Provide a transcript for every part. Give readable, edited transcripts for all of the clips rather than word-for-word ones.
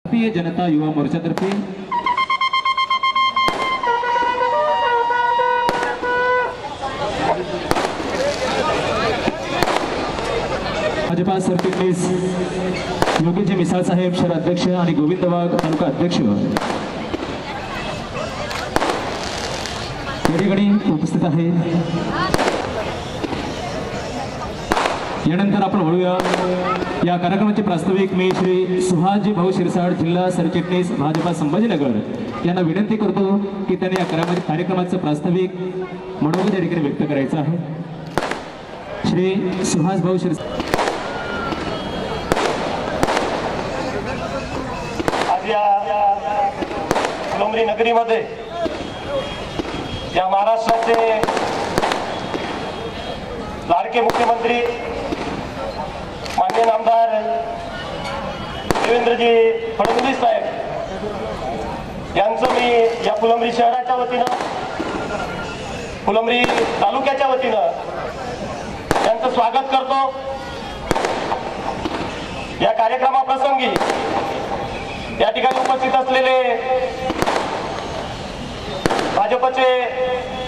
भारतीय जनता युवा मोर्चातर्फे भाजपा सरचिटणीस योगीजी मिसाळ साहेब शहर अध्यक्ष आणि गोविंद वाघ तालुका अध्यक्ष या ठिकाणी उपस्थित आहे। यानंतर आपण वळूया या कार्यक्रमाचे प्रास्ताविक मी श्री सुहासजी भाऊ शिरसाट जिल्हा सरचिटणीस भाजपा संभाजीनगर यांना विनंती करतो की त्यांनी या कार्यक्रमाचं प्रास्ताविक मनोगत या ठिकाणी व्यक्त करायचं आहे। श्री सुहास भाऊ शिरसाट फुलंब्री नगरीमध्ये या महाराष्ट्राचे लाडके मुख्यमंत्री माननीय आमदार देवेंद्रजी फडणवीस साहेब यांचं मी या फुलंब्री शहराच्या वतीनं फुलंब्री तालुक्याच्या वतीनं त्यांचं स्वागत करतो। या कार्यक्रमाप्रसंगी या ठिकाणी उपस्थित असलेले भाजपचे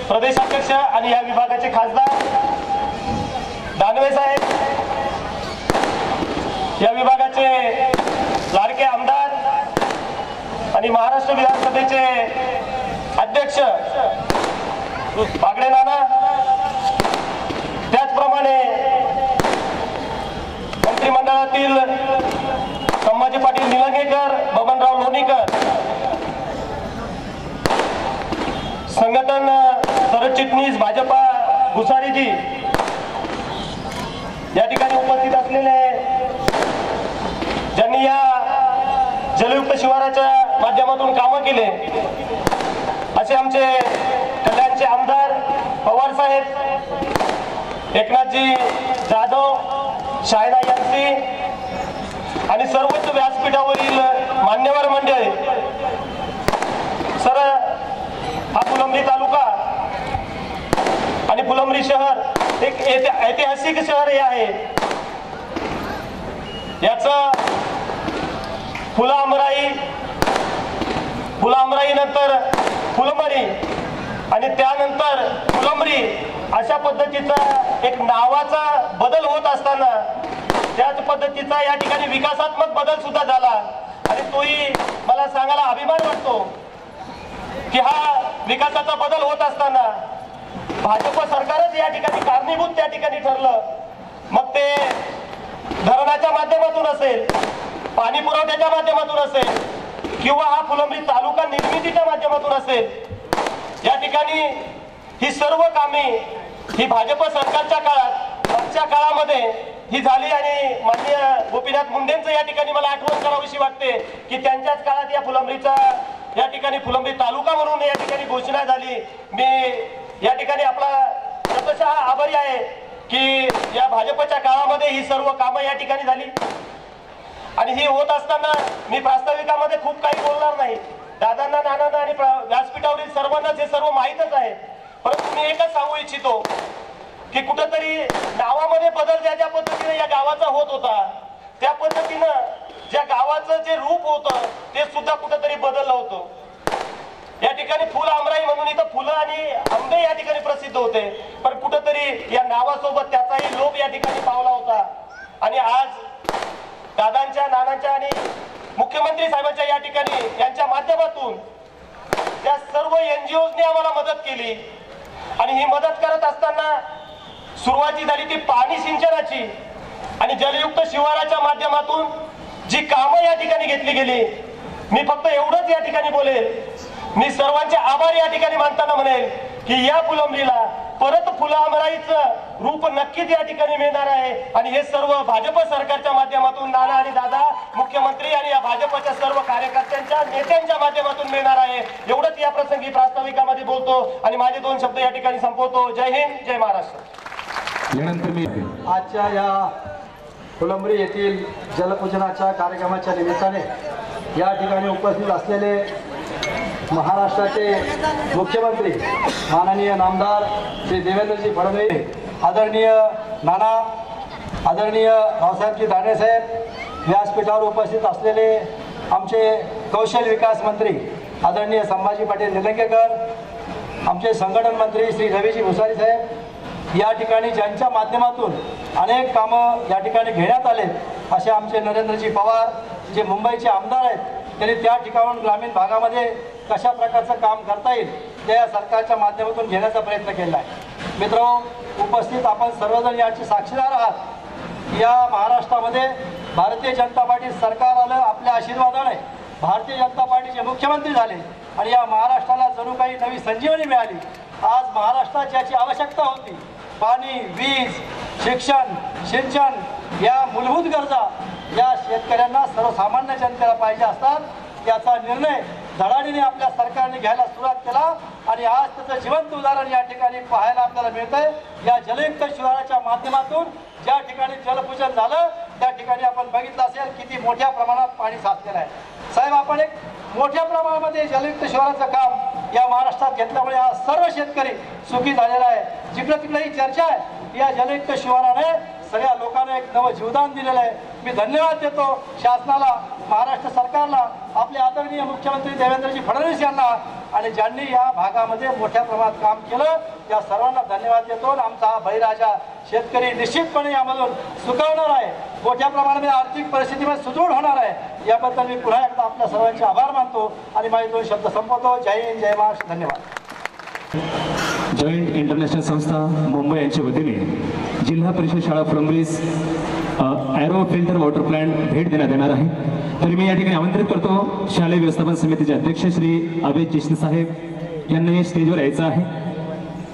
प्रदेशाध्यक्ष आणि या विभागाचे खासदार दानवे साहेब, या विभागाचे लाडके आमदार आणि महाराष्ट्र विधानसभेचे अध्यक्ष बागडे नाना, त्याचप्रमाणे मंत्रिमंडळातील संभाजी पाटील निलंगेकर, बबनराव लोणीकर, संघटन सरचिटणीस भाजपा भुसारीजी या ठिकाणी उपस्थित असलेले ज्यांनी या जलयुक्त शिवाराच्या माध्यमातून कामं केले असे आमचे कल्याणचे आमदार पवार साहेब, एकनाथजी जाधव, शायना यांची आणि सर्वोच्च व्यासपीठावरील मान्यवर मंडळी। सर, हा फुलंब्री तालुका आणि फुलंब्री शहर एक ऐतिहासिक शहर हे आहे। याचं फुलामराई नंतर फुलंब्री आणि त्यानंतर फुलंब्री अशा पद्धतीचा एक नावाचा बदल होत असताना त्याच पद्धतीचा या ठिकाणी विकासात्मक बदल सुद्धा झाला आणि तोही मला सांगायला अभिमान वाटतो की हा विकासाचा बदल होत असताना भाजप सरकारच या ठिकाणी कारणीभूत त्या ठिकाणी ठरलं। मग ते धरणाच्या माध्यमातून असेल, पाणी पुरवठ्याच्या माध्यमातून असेल किंवा हा फुलंब्री तालुका निर्मितीच्या माध्यमातून असेल, या ठिकाणी ही सर्व कामे ही भाजप सरकारच्या काळात मागच्या काळामध्ये ही झाली आणि माननीय गोपीनाथ मुंडेंचं या ठिकाणी मला आठवण करावीशी वाटते की त्यांच्याच काळात या फुलंब्रीचा या ठिकाणी फुलंब्री तालुका म्हणून या ठिकाणी घोषणा झाली। मी या ठिकाणी आपला स्वतःचा आभारी आहे की या भाजपच्या काळामध्ये ही सर्व कामं या ठिकाणी झाली आणि ही होत असताना मी प्रास्ताविकामध्ये खूप काही बोलणार नाही। दादांना, नानांना आणि व्यासपीठावरील सर्वांनाच हे सर्व माहीतच आहे, परंतु मी एकच सांगू इच्छितो की कुठेतरी नावामध्ये बदल ज्या पद्धतीने या गावाचा होत होता त्या पद्धतीनं ज्या गावाचं जे रूप होतं ते सुद्धा कुठेतरी बदललं होतं। या ठिकाणी फुल आमराई म्हणून इथं फुलं आणि आंबे या ठिकाणी प्रसिद्ध होते, पण कुठेतरी या नावासोबत त्याचाही लोभ या ठिकाणी पावला होता आणि आज दादांच्या, नानांच्या आणि मुख्यमंत्री साहेबांच्या या ठिकाणी यांच्या माध्यमातून त्या सर्व NGOजने आम्हाला मदत केली आणि ही मदत करत असताना सुरुवाती झाली ती पाणी सिंचनाची आणि जलयुक्त शिवाराच्या माध्यमातून जी कामं या ठिकाणी घेतली गेली। मी फक्त एवढंच या ठिकाणी बोलेल, मी सर्वांचे आभार या ठिकाणी मानताना म्हणेल की या फुलंब्रीला परत फुलामराईचं रूप नक्कीच या ठिकाणी मिळणार आहे आणि हे सर्व भाजप सरकारच्या माध्यमातून नाना आणि दादा, मुख्यमंत्री आणि या भाजपच्या सर्व कार्यकर्त्यांच्या, नेत्यांच्या माध्यमातून मिळणार आहे। एवढंच या प्रसंगी प्रास्ताविकामध्ये बोलतो आणि माझे 2 शब्द या ठिकाणी संपवतो। जय हिंद, जय महाराष्ट्र। यानंतर मी आजच्या या फुलंब्री येथील जलपूजनाच्या कार्यक्रमाच्या निमित्ताने या ठिकाणी उपस्थित असलेले महाराष्ट्राचे मुख्यमंत्री माननीय नामदार श्री देवेंद्रजी फडणवीस, आदरणीय नाना, आदरणीय रावसाहेबजी दानवे साहेब, व्यासपीठावर उपस्थित असलेले आमचे कौशल्य विकास मंत्री आदरणीय संभाजी पाटील निलंगेकर, आमचे संघटन मंत्री श्री रवीजी भुसारी साहेब, या ठिकाणी ज्यांच्या माध्यमातून अनेक कामं या ठिकाणी घेण्यात आले असे आमचे नरेंद्रजी पवार जे मुंबईचे आमदार आहेत, त्यांनी त्या ठिकाणून ग्रामीण भागामध्ये कशा प्रकारचं काम करता येईल ते या सरकारच्या माध्यमातून घेण्याचा प्रयत्न केला आहे। मित्रांनो, उपस्थित आपण सर्वजण याची साक्षीदार आहात। या महाराष्ट्रामध्ये भारतीय जनता पार्टी सरकार आलं, आपल्या आशीर्वादाने भारतीय जनता पार्टीचे मुख्यमंत्री झाले आणि या महाराष्ट्राला जणू काही नवी संजीवनी मिळाली। आज महाराष्ट्रात ज्याची आवश्यकता होती, पाणी, वीज, शिक्षण, सिंचन या मूलभूत गरजा या शेतकऱ्यांना, सर्वसामान्य जनतेला पाहिजे असतात, याचा निर्णय धडाडीने आपल्या सरकारने घ्यायला सुरुवात केला आणि आज त्याचं जिवंत उदाहरण या ठिकाणी पाहायला आपल्याला मिळतंय। या जलयुक्त शिवाराच्या माध्यमातून ज्या ठिकाणी जलपूजन झालं त्या ठिकाणी आपण बघितलं असेल किती मोठ्या प्रमाणात पाणी साचलेलं आहे। साहेब, आपण एक मोठ्या प्रमाणामध्ये जलयुक्त शिवाराचं काम या महाराष्ट्रात घेतल्यामुळे आज सर्व शेतकरी सुखी झालेला आहे। जिकडे तिकडे ही चर्चा आहे, या जलयुक्त शिवाराने सगळ्या लोकांना एक नवं जीवदान दिलेलं आहे। मी धन्यवाद देतो शासनाला, महाराष्ट्र सरकारला, आपले आदरणीय मुख्यमंत्री देवेंद्रजी फडणवीस यांना आणि ज्यांनी या भागामध्ये मोठ्या प्रमाणात काम केलं त्या सर्वांना धन्यवाद देतो। आमचा हा बळीराजा शेतकरी निश्चितपणे यामधून सुखावणार आहे, मोठ्या प्रमाणामध्ये आर्थिक परिस्थितीमध्ये सुदृढ होणार आहे। याबद्दल मी पुन्हा एकदा आपल्या सर्वांचे आभार मानतो आणि माझे 2 शब्द संपवतो। जय हिंद, जय महाराष्ट्र, धन्यवाद। जॉईंट इंटरनॅशनल संस्था मुंबई यांच्या वतीने जिल्हा परिषद शाळा फुलंब्रीस ॲरो फिल्टर वॉटर प्लांट भेट देण्यात येणार आहे। तरी मी या ठिकाणी आमंत्रित करतो शालेय व्यवस्थापन समितीचे अध्यक्ष श्री अभय चिश्ती साहेब यांना स्टेजवर यायचं आहे।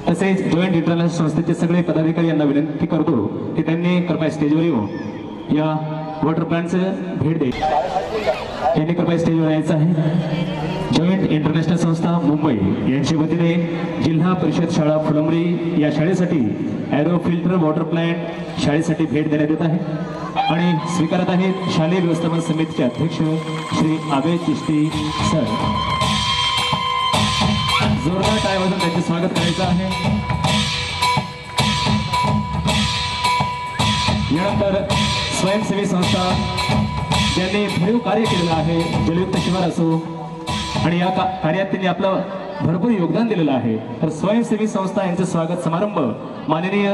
तसेच जॉईंट इंटरनॅशनल संस्थेचे सगळे पदाधिकारी यांना विनंती करतो की त्यांनी कृपया स्टेजवर येऊन या वॉटर प्लांटचं भेट दे, यांनी कृपया स्टेजवर यायचं आहे। जॉईंट इंटरनॅशनल संस्था मुंबई यांच्या वतीने जिल्हा परिषद शाळा फुलंब्री या शाळेसाठी ॲरो फिल्टर वॉटर प्लांट शाळेसाठी भेट देण्यात येत आहे आणि स्वीकारत आहेत शालेय व्यवस्थापन समितीचे अध्यक्ष श्री अभय चिश्ती सर। जोरदार टाळ्या वाजवून त्यांचे स्वागत करायचं आहे। यानंतर स्वयंसेवी संस्था ज्यांनी भरीव कार्य केलेलं आहे, जलयुक्त शिवार असो आणि या कार्यात त्यांनी आपलं भरपूर योगदान दिलेलं आहे, तर स्वयंसेवी संस्था यांचे स्वागत समारंभ माननीय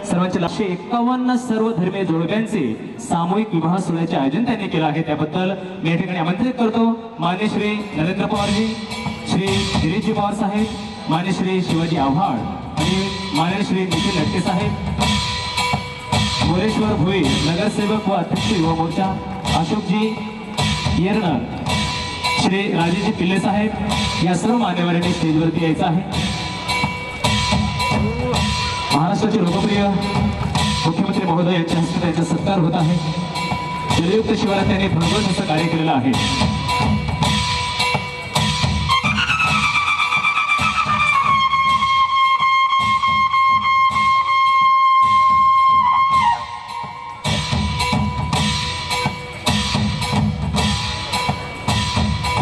सर्वांचे 151 सर्व धर्मीय जोडप्यांचे सामूहिक विवाह सोहळ्याचे आयोजन त्यांनी केलं आहे। त्याबद्दल मी या ठिकाणी आमंत्रित करतो माननीय श्री नरेंद्र पवारजी, श्री गिरीशजी पवार साहेब, माननीय श्री शिवाजी आव्हाड आणि माननीय श्री निखिल लटके साहेब, मोरेश्वर भोई नगरसेवक व अध्यक्ष युवा मोर्चा, अशोकजी येरणार, श्री राजेजी पिल्ले साहेब या सर्व मान्यवरांनी स्टेजवरती यायचं आहे। महाराष्ट्राचे लोकप्रिय मुख्यमंत्री महोदय यांच्या हस्ते त्यांचा सत्कार होत आहे। जलयुक्त शिवारात त्यांनी भरघोस असं कार्य केलेलं आहे।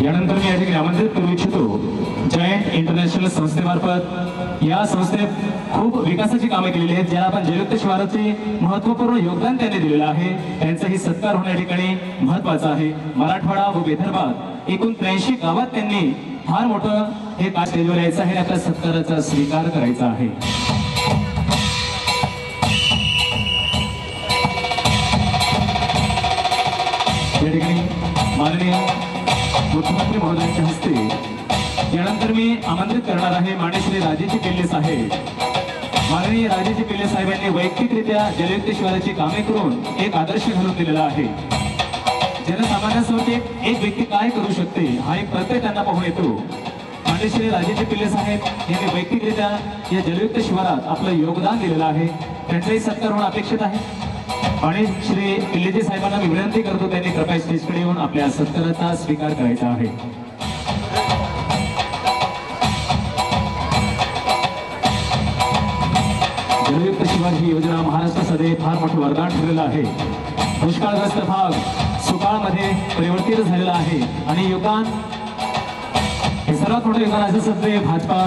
यानंतर मी या ठिकाणी आमंत्रित करू इच्छितो जॉईंट इंटरनॅशनल संस्थेमार्फत या संस्थेत खूप विकासाची कामे केलेली आहेत, ज्याला आपण जलयुक्त शिवाराचे महत्त्वपूर्ण योगदान त्यांनी दिलेलं आहे, त्यांचाही सत्कार होण्या ठिकाणी महत्त्वाचा आहे। मराठवाडा व विदर्भात एकूण 83 गावात त्यांनी फार मोठं हे कार्य स्टेजवर यायचं आहे, आपल्या सत्काराचा स्वीकार करायचा आहे। या ठिकाणी माननीय मुख्यमंत्री महोदयांच्या हस्ते यानंतर मी आमंत्रित करणार आहे माननीय श्री राजेजी पिल्ले साहेब। माननीय राजेजी पिल्ले साहेबांनी वैयक्तिकरित्या जलयुक्त शिवाराची कामे करून एक आदर्श घालून दिलेला आहे। जनसामान्यांसाठी एक व्यक्ती काय करू शकते हा एक प्रत्यय त्यांना पाहून येतो। माननीय श्री राजेजी पिल्ले साहेब यांनी वैयक्तिकरित्या या जलयुक्त शिवारात आपलं योगदान दिलेलं आहे, त्यांचाही सत्कार होणं अपेक्षित आहे। आणि श्री पिल्लेजी साहेबांना मी विनंती करतो त्यांनी कृपया स्टेजकडे येऊन आपल्या सत्काराचा स्वीकार करायचा आहे। जलयुक्त शिवार ही योजना महाराष्ट्रासाठी फार मोठं वरदान ठरलेलं आहे। दुष्काळग्रस्त भाग सुकाळमध्ये परिवर्तित झालेला आहे आणि योगदान हे सर्वात मोठं योगदान असं सध्या भाजपा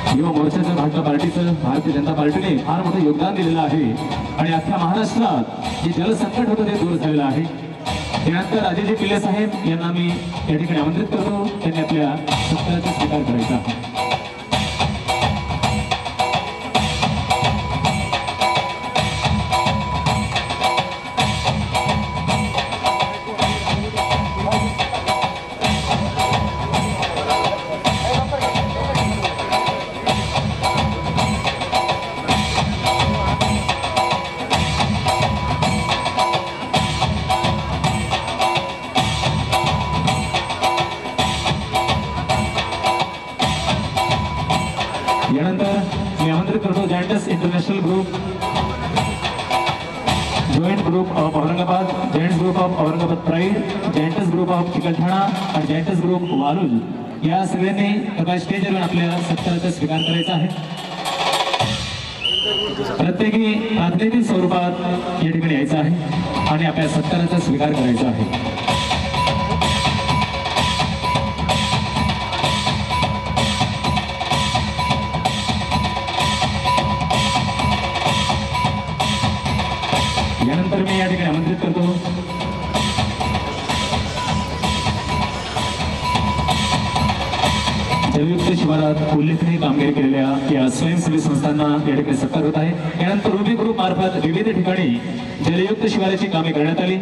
युवा मोर्चाचं, भाजपा पार्टीचं, भारतीय जनता पार्टीने फार मोठं योगदान दिलेलं आहे आणि अख्ख्या महाराष्ट्रात जे जलसंकट होतं ते दूर झालेलं आहे। त्यानंतर राजेजी पिल्ले साहेब यांना मी या ठिकाणी आमंत्रित करतो, त्यांनी आपल्या सत्काराचा स्वीकार करायचा आहे. यानंतर मी आमंत्रित करतो Giants international group, joint group of Aurangabad, giants group of Aurangabad pride, Giants group of Chikalthana आणि जायंटस ग्रुप वालुज या सगळ्यांनी एका स्टेजवर आपल्या सत्काराचा स्वीकार करायचा आहे. प्रत्येकी प्रातिनिधिक स्वरूपात या ठिकाणी यायचं आहे आणि आपल्या सत्काराचा स्वीकार करायचा आहे. यानंतर मी या ठिकाणी आमंत्रित करतो जलयुक्त शिवारात उल्लेखनीय कामगिरी केलेल्या या स्वयंसेवी संस्थांना या ठिकाणी सत्कार होत आहे. यानंतर रुबी ग्रुप मार्फत विविध ठिकाणी जलयुक्त शिवाराची कामे करण्यात आली.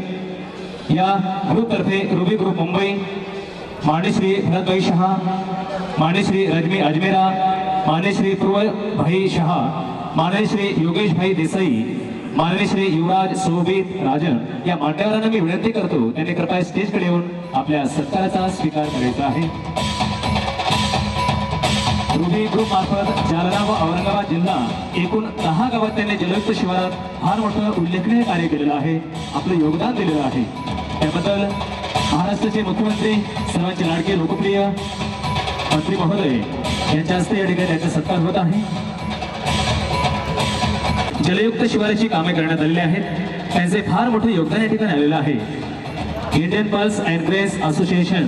या ग्रुपतर्फे रुबी ग्रुप मुंबई, मानेश्री भरतभाई शहा, मानेश्री रजमी अजमेरा, मानेश्री पूर्वभाई शहा, मानेश्री योगेश भाई देसाई, माननीय श्री युवराज सोबीत राजन या मान्यवरांना मी विनंती करतो त्यांनी कृपया स्टेजकडे येऊन आपल्या सत्काराचा स्वीकार करायचा आहे. रुबी ग्रुप मार्फत जालना व औरंगाबाद जिल्हा एकूण 10 गावात त्यांनी जलयुक्त शिवारात फार मोठं उल्लेखनीय कार्य केलेलं आहे, आपलं योगदान दिलेलं आहे. त्याबद्दल महाराष्ट्राचे मुख्यमंत्री, सर्वांचे लाडके लोकप्रिय मंत्री महोदय यांच्या हस्ते या ठिकाणी त्यांचा सत्कार होत आहे. जलयुक्त शिवाराची कामे करण्यात आलेली आहेत, त्यांचे फार मोठे योगदान या ठिकाणी आलेलं आहे. Indian pulse and grace association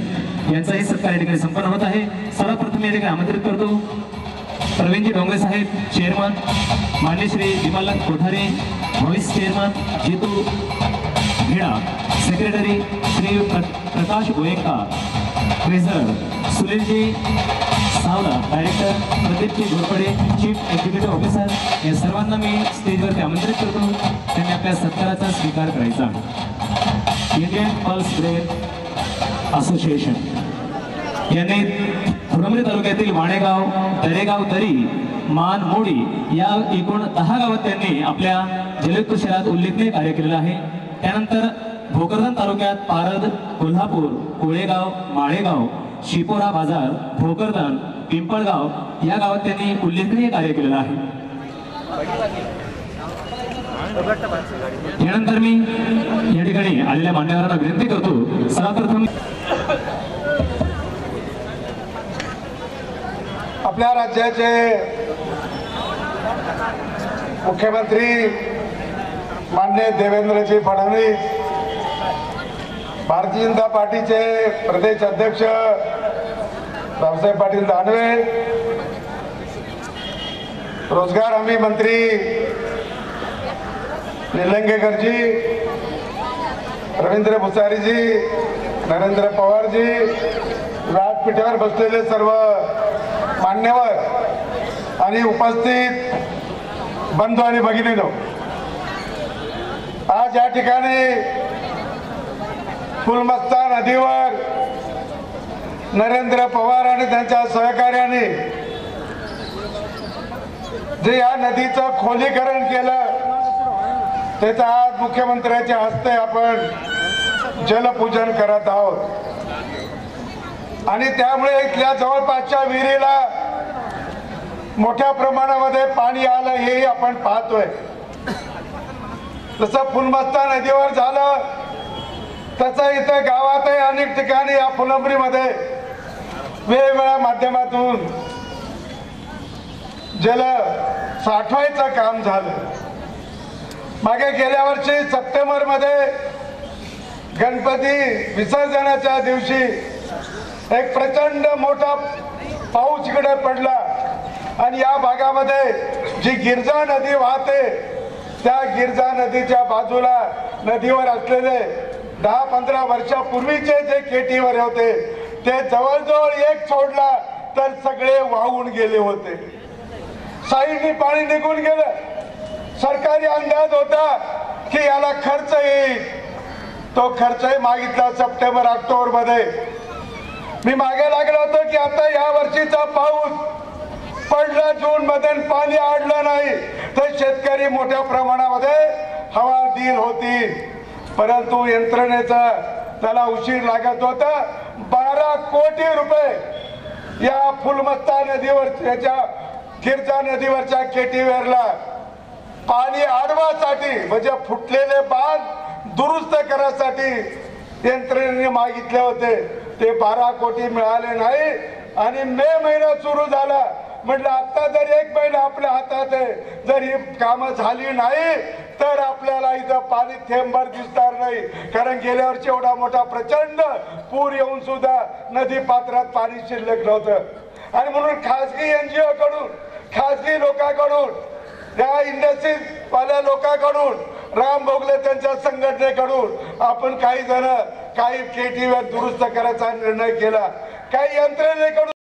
यांचाही सत्कार या ठिकाणी संपन्न होत आहे. सर्वप्रथम या ठिकाणी आमंत्रित करतो प्रवीणजी डोंगरे साहेब चेअरमन, मान्य श्री विमल कोठारे व्हाईस चेअरमन, जितू भिडा सेक्रेटरी, श्री प्रकाश गोयंका ट्रेझरर, सुनीलजी सावला director, प्रदीपजी Ghorpade chief executive officer या सर्वांना मी स्टेजवरती आमंत्रित करतो, त्यांनी आपल्या सत्काराचा स्वीकार करायचा आहे. इंडियन पल्स ग्रेस असोसिएशन यांनी फुलंब्री तालुक्यातील वाणेगाव, दरेगाव दरी, मान मोडी या एकूण 10 गावात त्यांनी आपल्या जलयुक्त शहरात उल्लेखनीय कार्य केलेलं आहे. त्यानंतर भोकरदन तालुक्यात पारद, कोल्हापूर, कोळेगाव, माळेगाव, शिपोरा बाजार, भोकरदन, पिंपळगाव या गावात त्यांनी उल्लेखनीय कार्य केलेलं आहे. यानंतर मी या ठिकाणी आलेल्या मान्यवरांना विनंती करतो, सर्वप्रथम आपल्या राज्याचे मुख्यमंत्री माननीय देवेंद्रजी फडणवीस, भारतीय जनता पार्टीचे प्रदेश अध्यक्ष रावसाहेब पाटील दानवे, रोजगार हमी मंत्री निलंगेकरजी, रवींद्र भुसारीजी, नरेंद्र पवारजी, व्यासपीठावर बसलेले सर्व मान्यवर आणि उपस्थित बंधू आणि भगिनीनो, आज या ठिकाणी फुलमस्ता नदीवर नरेंद्र पवार आणि त्यांच्या सहकार्याने जे या नदीचं खोलीकरण केलं त्याचं आज मुख्यमंत्र्यांच्या हस्ते आपण जलपूजन करत आहोत. आणि त्यामुळे इथल्या जवळपासच्या विहिरीला मोठ्या प्रमाणामध्ये पाणी आलं हेही आपण पाहतोय. जसं फुलमस्ता नदीवर झालं तसं इथं गावातही अनेक ठिकाणी या फुलंब्रीमध्ये वेगवेगळ्या माध्यमातून जल साठवायचं काम झालं. मागे गेल्या वर्षी सप्टेंबरमध्ये गणपती विसर्जनाच्या दिवशी एक प्रचंड मोठा पाऊस इकडे पडला आणि या भागामध्ये जी गिरजा नदी वाहते त्या गिरजा नदीच्या बाजूला नदीवर असलेले 10-15 वर्षापूर्वीचे जे केटीवर होते ते जवळजवळ एक सोडला तर सगळे वाहून गेले होते. साईडनी पाणी निघून गेलं. सरकारी अंदाज होता की याला खर्च येईल, तो खर्चही मागितला सप्टेंबर ऑक्टोबर मध्ये. मी मागे लागलो होतो की आता या वर्षीचा पाऊस पडला जून मध्ये पाणी आडलं नाही तर शेतकरी मोठ्या प्रमाणामध्ये हवालदिल होतील. परंतु यंत्रणेचा त्याला उशीर लागत होता. 12 कोटी रुपये या फुलमस्ता नदीवर याच्या गिरजा नदीवरच्या केटीवेरला पाणी अडवासाठी म्हणजे फुटलेले बांध दुरुस्त करायसाठी यंत्रणेने मागितले होते. ते 12 कोटी मिळाले नाही आणि मे महिना सुरू झाला. म्हटलं आता जर 1 महिना आपल्या हातात आहे, जर ही कामं झाली नाही तर आपल्याला इथं पाणी थेंबभर दिसणार नाही. कारण गेल्या वर्षी एवढा मोठा प्रचंड पूर येऊन सुद्धा नदी पात्रात पाणी शिल्लक नव्हतं. आणि म्हणून खासगी NGO कडून, खासगी लोकांकडून, त्या इंडस्ट्रीज वाल्या लोकांकडून, राम भोगले त्यांच्या संघटनेकडून आपण काही जण काही केटीवर दुरुस्त करायचा निर्णय केला. काही यंत्रणेकडून